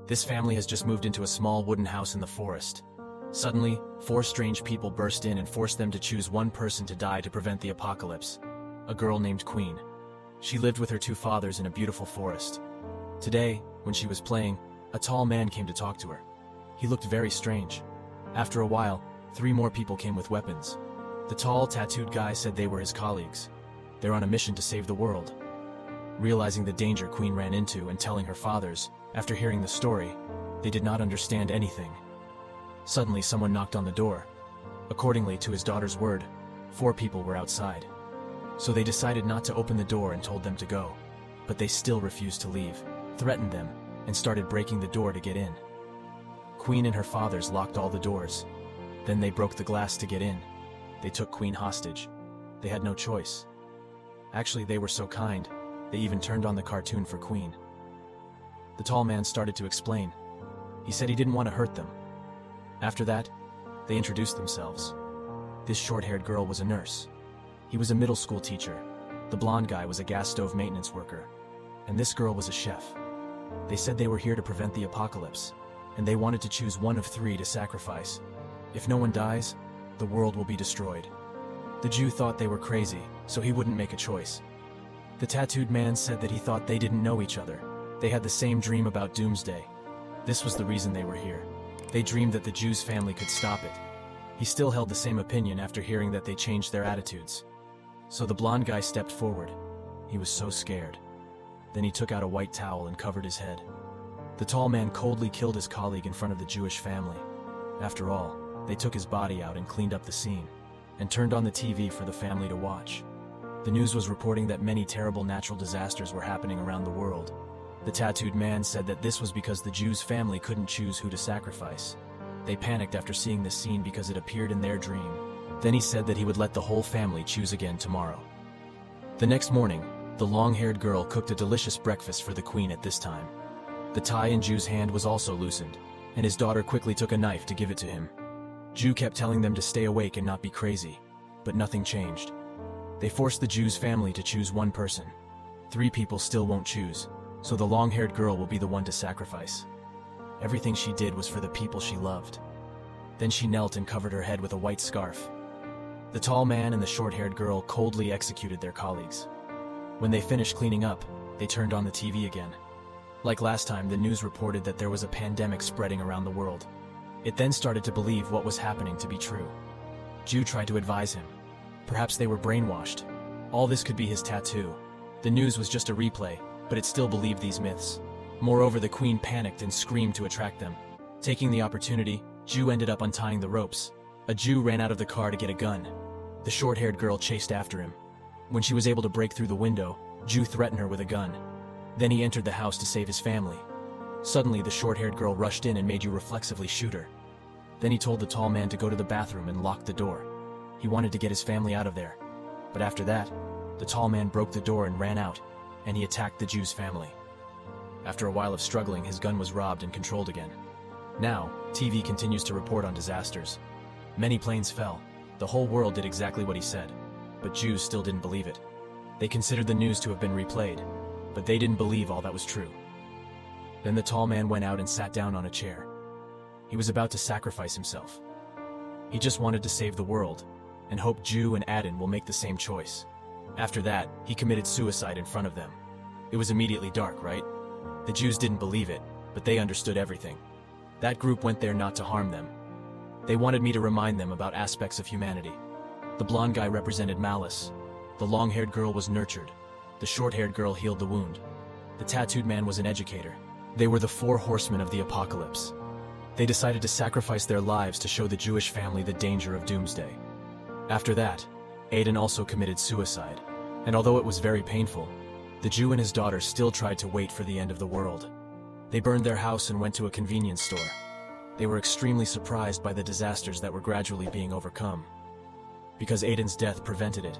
This family has just moved into a small wooden house in the forest. Suddenly, 4 strange people burst in and forced them to choose one person to die to prevent the apocalypse. A girl named Queen. She lived with her 2 fathers in a beautiful forest. Today, when she was playing, a tall man came to talk to her. He looked very strange. After a while, 3 more people came with weapons. The tall, tattooed guy said they were his colleagues. They're on a mission to save the world. Realizing the danger Queen ran into and telling her fathers, after hearing the story, they did not understand anything. Suddenly, someone knocked on the door. Accordingly to his daughter's word, 4 people were outside. So they decided not to open the door and told them to go. But they still refused to leave, threatened them, and started breaking the door to get in. Queen and her fathers locked all the doors. Then they broke the glass to get in. They took Queen hostage. They had no choice. Actually, they were so kind, they even turned on the cartoon for Queen. The tall man started to explain. He said he didn't want to hurt them. After that, they introduced themselves. This short-haired girl was a nurse. He was a middle school teacher. The blonde guy was a gas stove maintenance worker. And this girl was a chef. They said they were here to prevent the apocalypse, and they wanted to choose one of 3 to sacrifice. If no one dies, the world will be destroyed. The Jew thought they were crazy, so he wouldn't make a choice. The tattooed man said that he thought they didn't know each other. They had the same dream about doomsday. This was the reason they were here. They dreamed that the Jew's family could stop it. He still held the same opinion after hearing that they changed their attitudes. So the blonde guy stepped forward. He was so scared. Then he took out a white towel and covered his head. The tall man coldly killed his colleague in front of the Jewish family. After all, they took his body out and cleaned up the scene, and turned on the TV for the family to watch. The news was reporting that many terrible natural disasters were happening around the world. The tattooed man said that this was because the Jew's family couldn't choose who to sacrifice. They panicked after seeing this scene because it appeared in their dream. Then he said that he would let the whole family choose again tomorrow. The next morning, the long-haired girl cooked a delicious breakfast for the Queen at this time. The tie in Jew's hand was also loosened, and his daughter quickly took a knife to give it to him. Jew kept telling them to stay awake and not be crazy, but nothing changed. They forced the Jew's family to choose one person. 3 people still won't choose, so the long-haired girl will be the one to sacrifice. Everything she did was for the people she loved. Then she knelt and covered her head with a white scarf. The tall man and the short-haired girl coldly executed their colleagues. When they finished cleaning up, they turned on the TV again. Like last time, the news reported that there was a pandemic spreading around the world. It then started to believe what was happening to be true. Jew tried to advise him. Perhaps they were brainwashed. All this could be his tattoo. The news was just a replay, but it still believed these myths. Moreover, the Queen panicked and screamed to attract them. Taking the opportunity, Jew ended up untying the ropes. A Jew ran out of the car to get a gun. The short-haired girl chased after him. When she was able to break through the window, Jew threatened her with a gun. Then he entered the house to save his family. Suddenly, the short-haired girl rushed in and made Jew reflexively shoot her. Then he told the tall man to go to the bathroom and lock the door. He wanted to get his family out of there. But after that, the tall man broke the door and ran out, and he attacked the Jew's family. After a while of struggling, his gun was robbed and controlled again. Now, TV continues to report on disasters. Many planes fell. The whole world did exactly what he said. But Jews still didn't believe it. They considered the news to have been replayed, but they didn't believe all that was true. Then the tall man went out and sat down on a chair. He was about to sacrifice himself. He just wanted to save the world, and hoped Jew and Adin will make the same choice. After that, he committed suicide in front of them. It was immediately dark, right? The Jews didn't believe it, but they understood everything. That group went there not to harm them. They wanted me to remind them about aspects of humanity. The blonde guy represented malice. The long-haired girl was nurtured. The short-haired girl healed the wound. The tattooed man was an educator. They were the 4 horsemen of the apocalypse. They decided to sacrifice their lives to show the Jewish family the danger of doomsday. After that, Adin also committed suicide. And although it was very painful, the Jew and his daughter still tried to wait for the end of the world. They burned their house and went to a convenience store. They were extremely surprised by the disasters that were gradually being overcome, because Adin's death prevented it.